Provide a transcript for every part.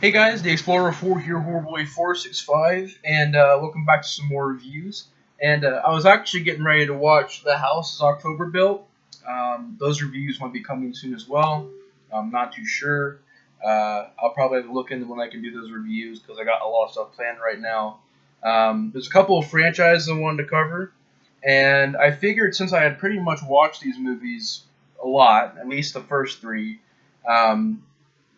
Hey guys, the Explorer 4 here, Horrorboy465, and welcome back to some more reviews. And I was actually getting ready to watch The House is October Built. Those reviews might be coming soon as well. I'm not too sure. I'll probably have to look into when I can do those reviews because I got a lot of stuff planned right now. There's a couple of franchises I wanted to cover, and I figured since I had pretty much watched these movies a lot, at least the first three,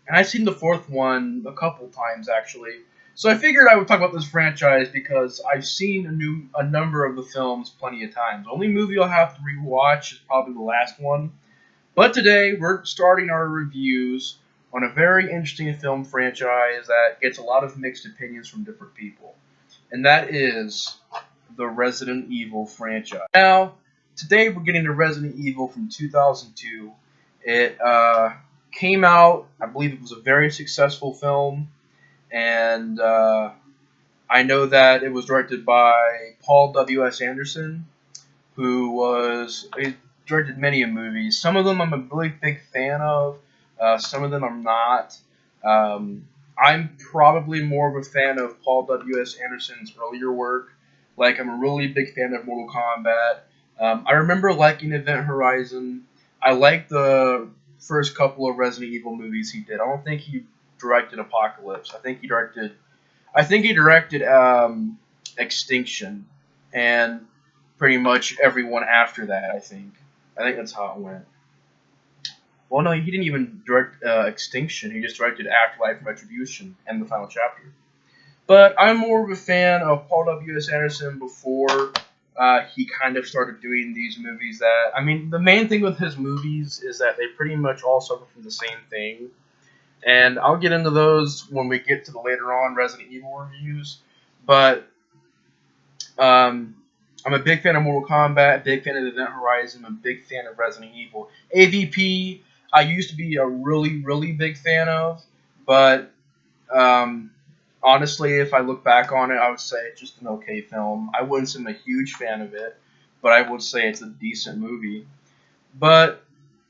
and I've seen the fourth one a couple times actually. So I figured I would talk about this franchise because I've seen a number of the films plenty of times. The only movie I'll have to rewatch is probably the last one. But today we're starting our reviews on a very interesting film franchise that gets a lot of mixed opinions from different people. And that is the Resident Evil franchise. Now, today we're getting to Resident Evil from 2002. It came out, I believe it was a very successful film, and I know that it was directed by Paul W.S. Anderson, he directed many movies. Some of them I'm a really big fan of, some of them I'm not. I'm probably more of a fan of Paul W.S. Anderson's earlier work. Like, I'm a really big fan of Mortal Kombat. I remember liking Event Horizon. I like the first couple of Resident Evil movies he did. I don't think he directed Apocalypse. I think he directed Extinction, and pretty much everyone after that. I think that's how it went. Well, no, he didn't even direct Extinction. He just directed Afterlife, Retribution, and the final chapter. But I'm more of a fan of Paul W.S. Anderson before he kind of started doing these movies the main thing with his movies is that they pretty much all suffer from the same thing. And I'll get into those when we get to the later on Resident Evil reviews. But I'm a big fan of Mortal Kombat, big fan of Event Horizon, I'm a big fan of Resident Evil. AVP, I used to be a really, really big fan of, but honestly, if I look back on it, I would say it's just an okay film. I wouldn't say I'm a huge fan of it, but I would say it's a decent movie. But,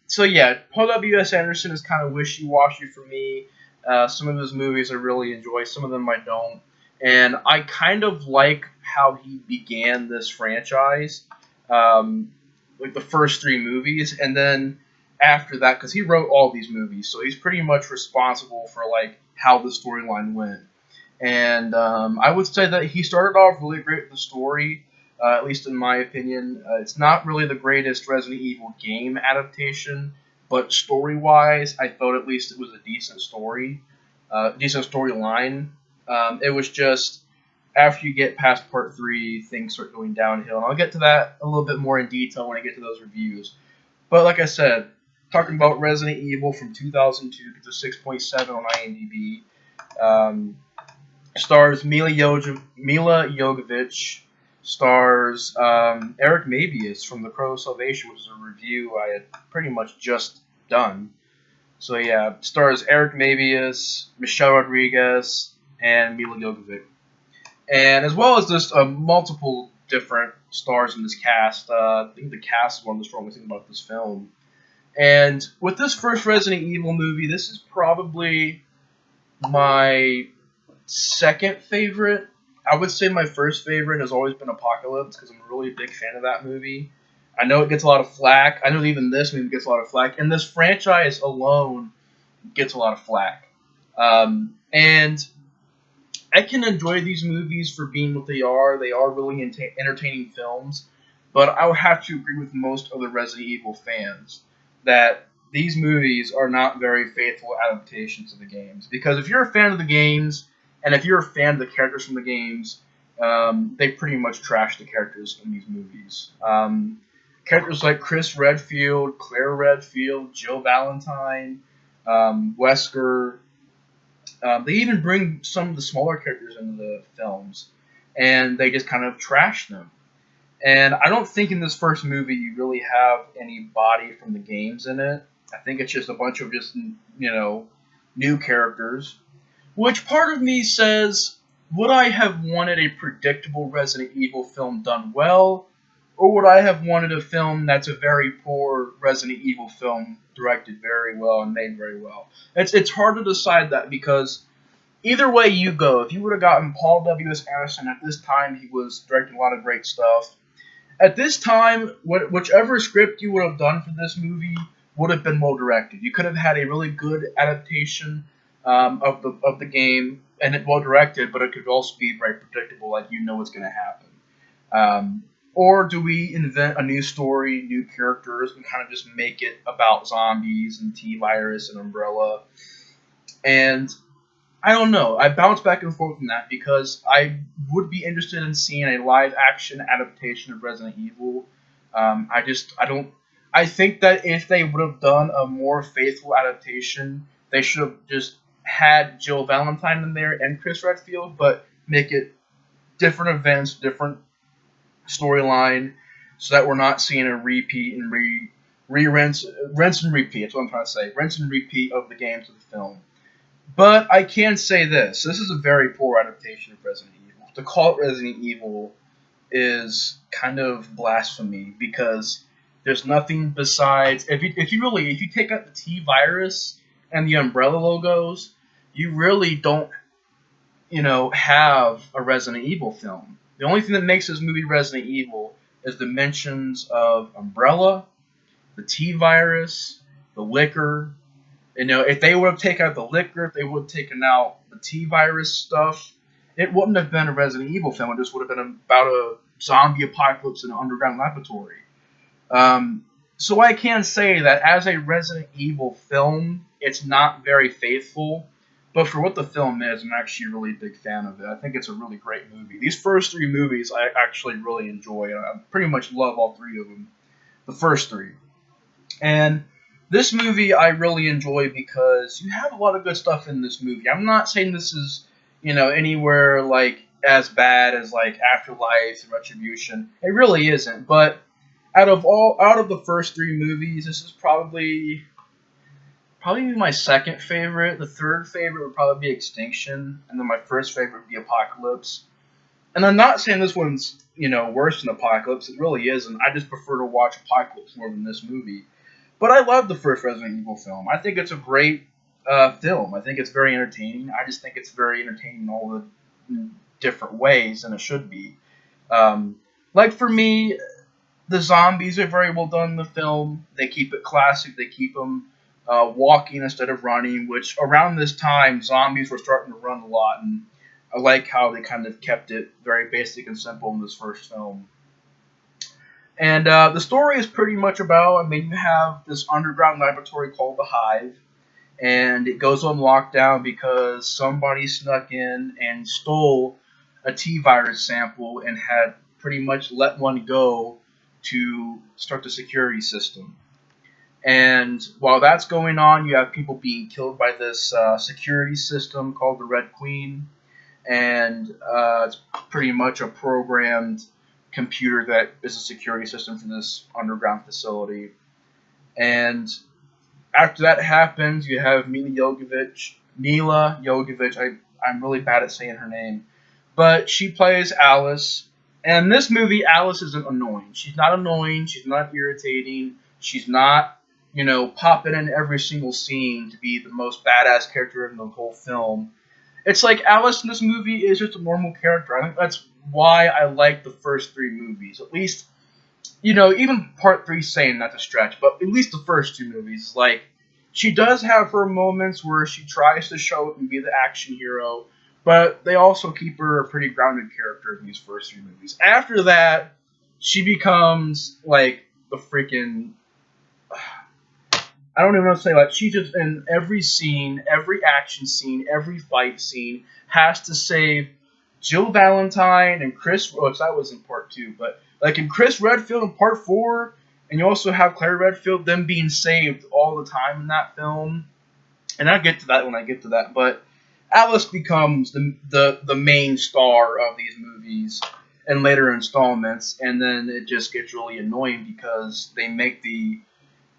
so yeah, Paul W.S. Anderson is kind of wishy-washy for me. Some of his movies I really enjoy, some of them I don't. And I kind of like how he began this franchise, like the first three movies, and then after that, because he wrote all these movies, so he's pretty much responsible for like how the storyline went. And I would say that he started off really great with the story, at least in my opinion. It's not really the greatest Resident Evil game adaptation, but story-wise, I thought at least it was a decent story, decent storyline. It was just, after you get past Part 3, things start going downhill. And I'll get to that a little bit more in detail when I get to those reviews. But like I said, talking about Resident Evil from 2002, gets a 6.7 on IMDb. Stars Mila Jovovich, stars Eric Mabius from The Crow of Salvation, which is a review I had pretty much just done. So yeah, stars Eric Mabius, Michelle Rodriguez, and Mila Jovovich. And as well as just multiple different stars in this cast. I think the cast is one of the strongest things about this film. And with this first Resident Evil movie, this is probably my second favorite. I would say my first favorite has always been Apocalypse because I'm a really big fan of that movie. I know it gets a lot of flack. I know even this movie gets a lot of flack. And this franchise alone gets a lot of flack. And I can enjoy these movies for being what they are. They are really entertaining films. But I would have to agree with most of the Resident Evil fans that these movies are not very faithful adaptations of the games. Because if you're a fan of the games, and if you're a fan of the characters from the games, they pretty much trash the characters in these movies. Characters like Chris Redfield, Claire Redfield, Jill Valentine, Wesker. They even bring some of the smaller characters into the films, and they just kind of trash them. And I don't think in this first movie you really have any body from the games in it. I think it's just a bunch of just, new characters. Which part of me says, would I have wanted a predictable Resident Evil film done well, or would I have wanted a film that's a very poor Resident Evil film directed very well and made very well? It's hard to decide that because either way you go, if you would have gotten Paul W.S. Anderson at this time, he was directing a lot of great stuff. At this time, whichever script you would have done for this movie would have been well directed. You could have had a really good adaptation of the game, and it well directed, but it could also be very predictable, like you know what's going to happen. Or do we invent a new story, new characters, and kind of just make it about zombies and T-Virus and Umbrella? And I don't know. I bounce back and forth on that because I would be interested in seeing a live-action adaptation of Resident Evil. I don't. I think that if they would have done a more faithful adaptation, they should have just had Jill Valentine in there and Chris Redfield, but make it different events, different storyline, so that we're not seeing a repeat and rinse and repeat. That's what I'm trying to say. Rinse and repeat of the games of the film. But I can say this. This is a very poor adaptation of Resident Evil. To call it Resident Evil is kind of blasphemy because there's nothing besides if you take out the T-Virus and the Umbrella logos, you really don't have a Resident Evil film. The only thing that makes this movie Resident Evil is the mentions of Umbrella, the T-Virus, the liquor. If they would have taken out the liquor, if they would have taken out the T-Virus stuff, it wouldn't have been a Resident Evil film. It just would have been about a zombie apocalypse in an underground laboratory. So I can say that as a Resident Evil film, it's not very faithful. But for what the film is, I'm actually a really big fan of it. I think it's a really great movie. These first three movies I actually really enjoy. I pretty much love all three of them. The first three. And this movie I really enjoy because you have a lot of good stuff in this movie. I'm not saying this is, anywhere like as bad as like Afterlife and Retribution. It really isn't. But out of the first three movies, this is probably my second favorite. The third favorite would probably be Extinction, and then my first favorite would be Apocalypse. And I'm not saying this one's worse than Apocalypse. It really isn't. I just prefer to watch Apocalypse more than this movie. But I love the first Resident Evil film. I think it's a great film. I think it's very entertaining. I just think it's very entertaining in all the different ways, and it should be. Like for me, the zombies are very well done in the film. They keep it classic. They keep them walking instead of running, which around this time, zombies were starting to run a lot, and I like how they kind of kept it very basic and simple in this first film. And the story is pretty much about, you have this underground laboratory called the Hive, and it goes on lockdown because somebody snuck in and stole a T-Virus sample and had pretty much let one go to start the security system. And while that's going on, you have people being killed by this security system called the Red Queen, and it's pretty much a programmed computer that is a security system for this underground facility. And after that happens, you have Mila Jovovich. I'm really bad at saying her name, but she plays Alice. And in this movie, Alice isn't annoying. She's not annoying. She's not irritating. She's not, popping in every single scene to be the most badass character in the whole film. It's like Alice in this movie is just a normal character. I think that's why I like the first three movies. At least, even part 3 saying not to stretch, but at least the first two movies. Like, she does have her moments where she tries to show it and be the action hero, but they also keep her a pretty grounded character in these first three movies. After that, she becomes, like, the freaking... I don't even know what to say. Like, she just, in every scene, every action scene, every fight scene, has to save Jill Valentine and Chris... that was in part 2, but, like, in Chris Redfield in part 4, and you also have Claire Redfield, them being saved all the time in that film. And I'll get to that when I get to that, but Alice becomes the main star of these movies in later installments, and then it just gets really annoying because they make the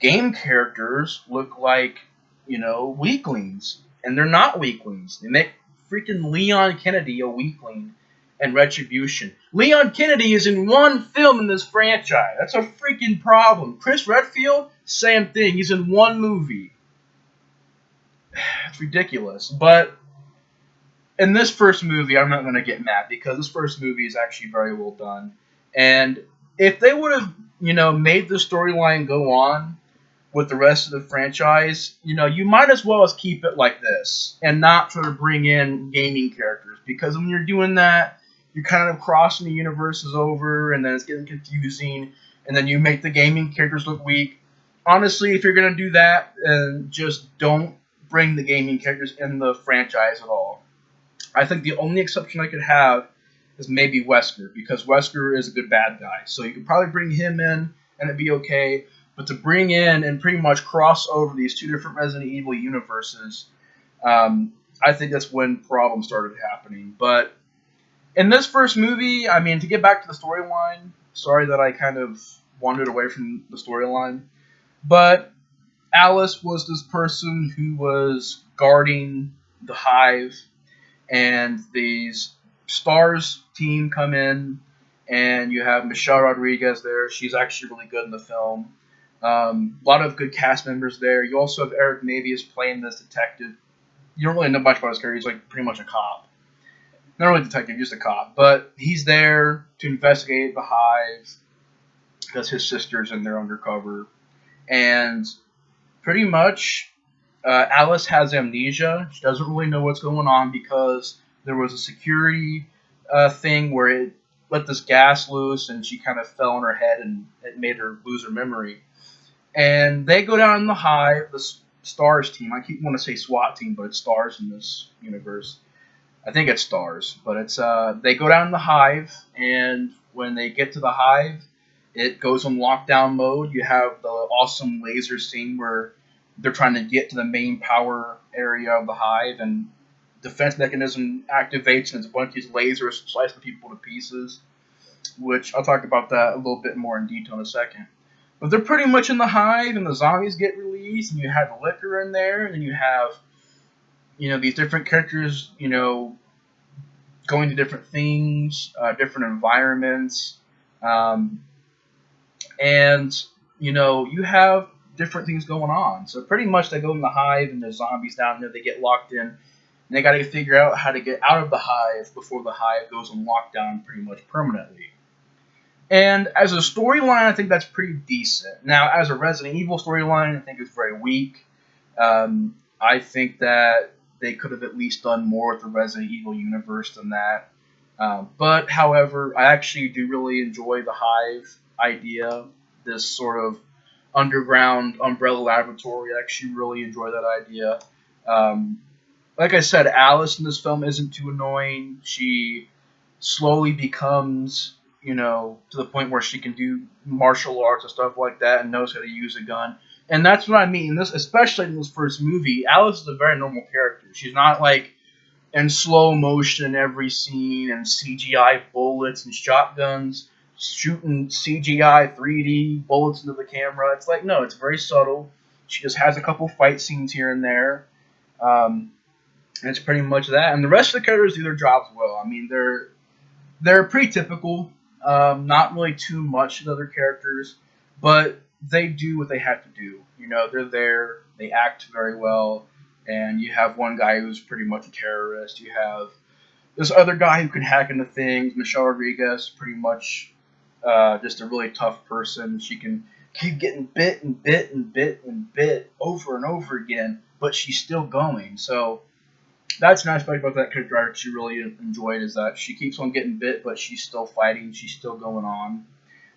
game characters look like, weaklings. And they're not weaklings. They make freaking Leon Kennedy a weakling in Retribution. Leon Kennedy is in one film in this franchise. That's a freaking problem. Chris Redfield, same thing. He's in one movie. It's ridiculous. But in this first movie, I'm not going to get mad because this first movie is actually very well done. And if they would have, made the storyline go on with the rest of the franchise, you might as well as keep it like this and not try to bring in gaming characters, because when you're doing that, you're kind of crossing the universes over, and then it's getting confusing, and then you make the gaming characters look weak. Honestly, if you're going to do that, just don't bring the gaming characters in the franchise at all. I think the only exception I could have is maybe Wesker, because Wesker is a good bad guy. So you could probably bring him in and it'd be okay. But to bring in and pretty much cross over these two different Resident Evil universes, I think that's when problems started happening. But in this first movie, I mean, to get back to the storyline, sorry that I kind of wandered away from the storyline, but Alice was this person who was guarding the hive, and these Stars team come in, and you have Michelle Rodriguez there. She's actually really good in the film. A lot of good cast members there. You also have Eric Mabius playing this detective. You don't really know much about his character. He's like pretty much a cop. Not really a detective, just a cop. But he's there to investigate the hive because his sister's in there undercover. And pretty much Alice has amnesia. She doesn't really know what's going on because there was a security thing where it let this gas loose and she kind of fell on her head and it made her lose her memory. And they go down in the hive, the Stars team. I keep wanting to say SWAT team, but it's Stars in this universe. I think it's Stars, but it's they go down in the hive, and when they get to the hive, it goes on lockdown mode. You have the awesome laser scene where they're trying to get to the main power area of the hive, and defense mechanism activates, and it's a bunch of these lasers slicing people to pieces, which I'll talk about that a little bit more in detail in a second. But they're pretty much in the hive, and the zombies get released, and you have the liquor in there, and then you have, these different characters, going to different things, different environments, and, you have different things going on. So pretty much they go in the hive, and there's zombies down there, they get locked in, and they got to figure out how to get out of the hive before the hive goes on lockdown pretty much permanently. And as a storyline, I think that's pretty decent. Now, as a Resident Evil storyline, I think it's very weak. I think that they could have at least done more with the Resident Evil universe than that. But, however, I actually do really enjoy the hive idea, this sort of underground umbrella laboratory. I actually really enjoy that idea. Like I said, Alice in this film isn't too annoying. She slowly becomes, to the point where she can do martial arts and stuff like that and knows how to use a gun. And that's what I mean. Especially in this first movie, Alice is a very normal character. She's not like in slow motion in every scene and CGI bullets and shotguns shooting CGI 3D bullets into the camera. It's like, no, it's very subtle. She just has a couple fight scenes here and there. And it's pretty much that. And the rest of the characters do their jobs well. I mean, they're pretty typical. Not really too much of other characters, but they do what they have to do. They're there. They act very well. And you have one guy who's pretty much a terrorist. You have this other guy who can hack into things. Michelle Rodriguez, pretty much just a really tough person. She can keep getting bit and bit and bit and bit over and over again, but she's still going. So that's nice about that character I actually really enjoyed, is that she keeps on getting bit, but she's still fighting. She's still going on.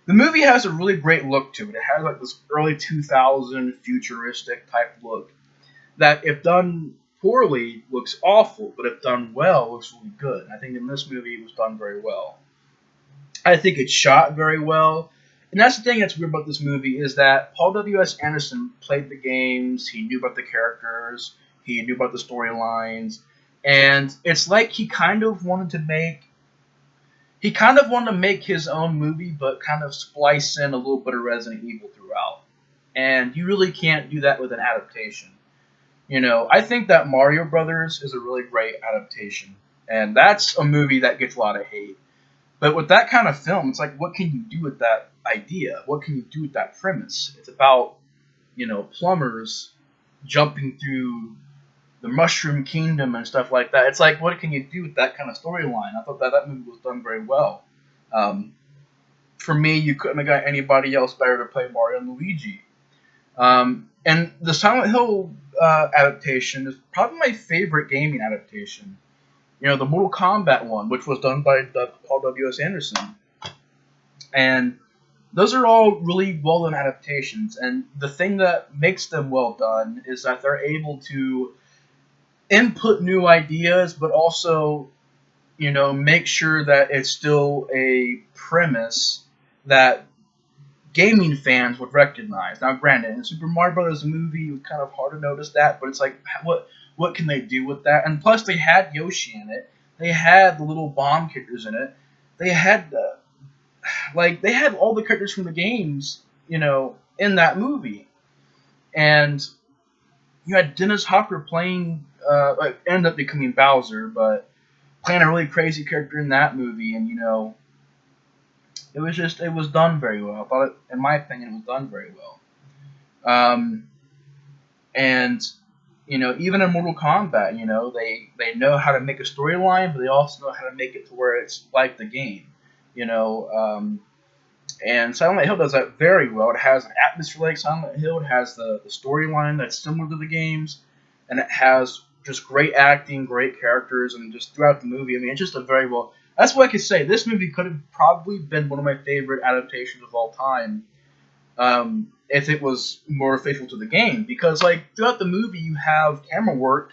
The movie has a really great look to it. It has like this early 2000 futuristic type look that, if done poorly, looks awful, but if done well, looks really good. I think in this movie it was done very well. I think it's shot very well. And that's the thing that's weird about this movie, is that Paul W.S. Anderson played the games, he knew about the characters, he knew about the storylines, and it's like he kind of wanted to make his own movie, but kind of splice in a little bit of Resident Evil throughout. And you really can't do that with an adaptation. I think that Mario Brothers is a really great adaptation, and that's a movie that gets a lot of hate. But with that kind of film, it's like, what can you do with that idea? What can you do with that premise? It's about, plumbers jumping through the Mushroom Kingdom and stuff like that. It's like, what can you do with that kind of storyline? I thought that movie was done very well. Um, for me, you couldn't have got anybody else better to play Mario and Luigi. And the Silent Hill adaptation is probably my favorite gaming adaptation. You know, the Mortal Kombat one, which was done by Paul W.S. Anderson. And those are all really well done adaptations. And the thing that makes them well done is that they're able to input new ideas, but also, you know, make sure that it's still a premise that gaming fans would recognize. Now, granted, in Super Mario Brothers movie, it was kind of hard to notice that, but it's like, what can they do with that? And plus, they had Yoshi in it. They had the little bomb kickers in it. They had they had all the characters from the games, you know, in that movie. And you had Dennis Hopper playing, ended up becoming Bowser, but playing a really crazy character in that movie, and you know, it was done very well. I thought it, in my opinion, it was done very well. Um, and you know, even in Mortal Kombat, you know, they know how to make a storyline, but they also know how to make it to where it's like the game, you know. And Silent Hill does that very well. It has an atmosphere like Silent Hill. It has the storyline that's similar to the games, and it has just great acting, great characters, and just throughout the movie. I mean, it's just a very well. That's what I could say. This movie could have probably been one of my favorite adaptations of all time, if it was more faithful to the game. Because like throughout the movie, you have camera work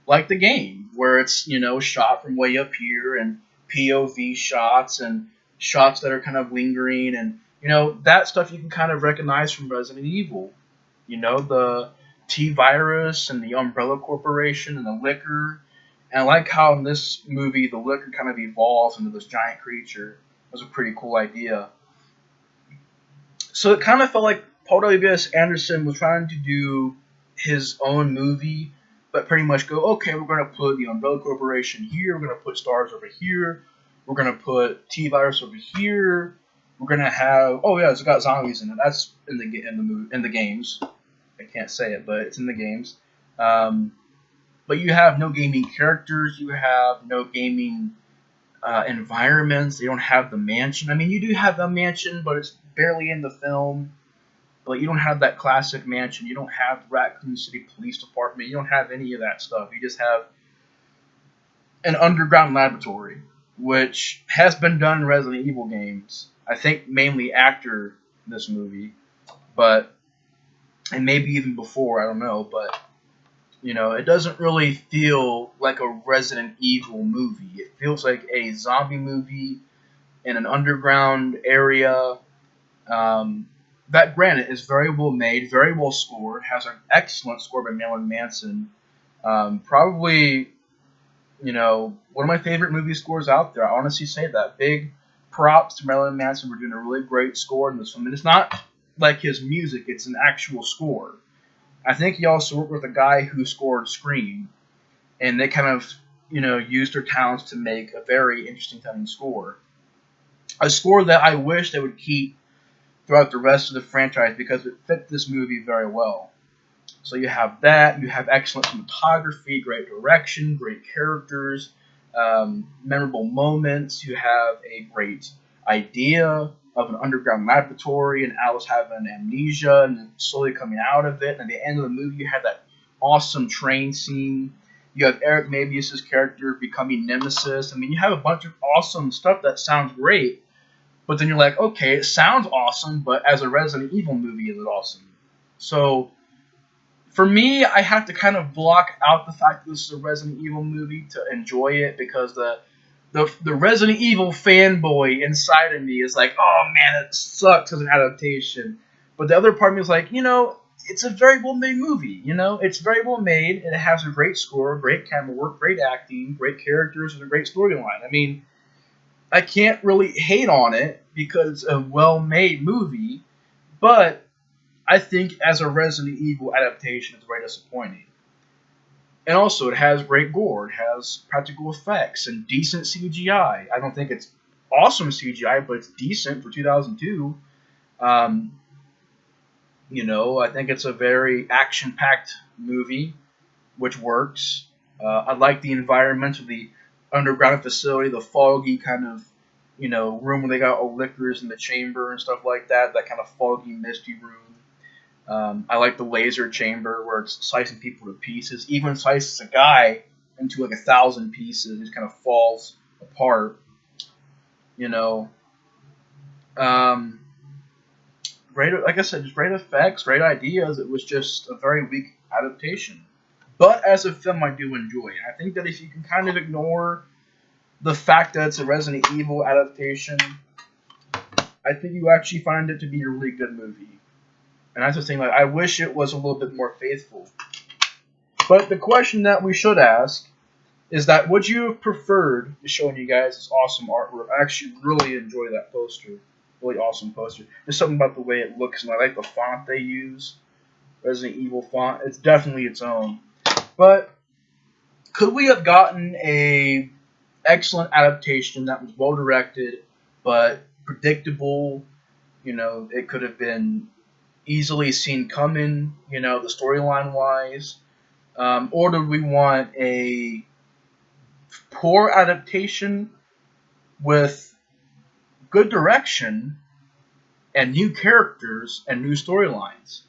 like the game, where it's, you know, shot from way up here and POV shots and shots that are kind of lingering, and you know, that stuff you can kind of recognize from Resident Evil. You know, the T-Virus and the Umbrella Corporation and the Licker. And I like how in this movie the Licker kind of evolves into this giant creature. It was a pretty cool idea. So it kind of felt like Paul W.S. Anderson was trying to do his own movie, but pretty much go, okay, we're going to put the Umbrella Corporation here, we're going to put stars over here, we're going to put T-Virus over here, we're going to have, oh yeah, it's got zombies in it. That's in the games. I can't say it, but it's in the games. But you have no gaming characters, you have no gaming environments, you don't have the mansion. I mean, you do have the mansion, but it's barely in the film. But you don't have that classic mansion. You don't have the Raccoon City Police Department. You don't have any of that stuff. You just have an underground laboratory, which has been done in Resident Evil games. I think mainly after this movie, but and maybe even before. I don't know, but you know, it doesn't really feel like a Resident Evil movie. It feels like a zombie movie in an underground area. That, granted, is very well made, very well scored, has an excellent score by Marilyn Manson. Probably, you know, one of my favorite movie scores out there. I honestly say that. Big props to Marilyn Manson for doing a really great score in this film. And it's not like his music, it's an actual score. I think he also worked with a guy who scored Scream, and they kind of, you know, used their talents to make a very interesting sounding score. A score that I wish they would keep throughout the rest of the franchise because it fit this movie very well. So you have that, you have excellent cinematography, great direction, great characters, memorable moments. You have a great idea of an underground laboratory and Alice having amnesia and slowly coming out of it. And at the end of the movie, you have that awesome train scene. You have Eric Mabius' character becoming Nemesis. I mean, you have a bunch of awesome stuff that sounds great. But then you're like, okay, it sounds awesome, but as a Resident Evil movie, is it awesome? So, for me, I have to kind of block out the fact that this is a Resident Evil movie to enjoy it, because the Resident Evil fanboy inside of me is like, oh man, it sucks as an adaptation. But the other part of me is like, you know, it's a very well made movie. You know, it's very well made, and it has a great score, great camera work, great acting, great characters, and a great storyline. I mean, I can't really hate on it because it's a well-made movie, but I think as a Resident Evil adaptation, it's very disappointing. And also, it has great gore, it has practical effects, and decent CGI. I don't think it's awesome CGI, but it's decent for 2002. You know, I think it's a very action-packed movie. which works. I like the environment of the underground facility, the foggy kind of, room where they got all liquors in the chamber and stuff like that. That kind of foggy, misty room. I like the laser chamber where it's slicing people to pieces. Even slices a guy into like 1,000 pieces. He just kind of falls apart. You know. Great, like I said, just great effects, great ideas. It was just a very weak adaptation. But as a film, I do enjoy it. I think that if you can kind of ignore the fact that it's a Resident Evil adaptation, I think you actually find it to be a really good movie. And that's the thing, like, I wish it was a little bit more faithful. But the question that we should ask is that would you have preferred showing you guys this awesome artwork? I actually really enjoy that poster. Really awesome poster. There's something about the way it looks, and I like the font they use. Resident Evil font. It's definitely its own. But could we have gotten a excellent adaptation that was well directed but predictable? It could have been easily seen coming, the storyline wise. Or did we want a poor adaptation with good direction and new characters and new storylines?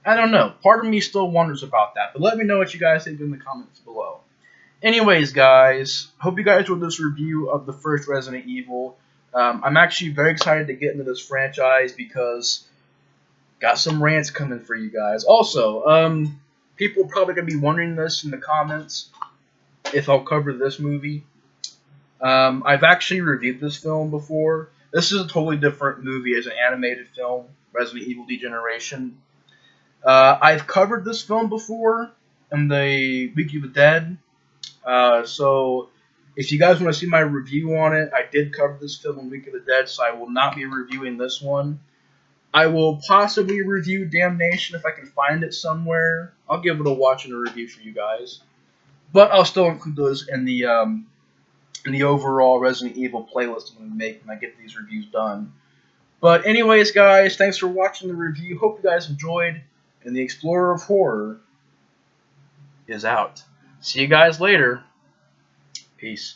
I don't know. Part of me still wonders about that, but let me know what you guys think in the comments below. Anyways, guys, hope you guys enjoyed this review of the first Resident Evil. I'm actually very excited to get into this franchise because got some rants coming for you guys. Also, people are probably going to be wondering this in the comments if I'll cover this movie. I've actually reviewed this film before. This is a totally different movie as an animated film, Resident Evil Degeneration. I've covered this film before in the Week of the Dead. So if you guys want to see my review on it, I did cover this film in Week of the Dead, so I will not be reviewing this one. I will possibly review Damnation if I can find it somewhere. I'll give it a watch and a review for you guys. But I'll still include those in the overall Resident Evil playlist I'm going to make when I get these reviews done. But anyways, guys, thanks for watching the review. Hope you guys enjoyed. And the Explorer of Horror is out. See you guys later. Peace.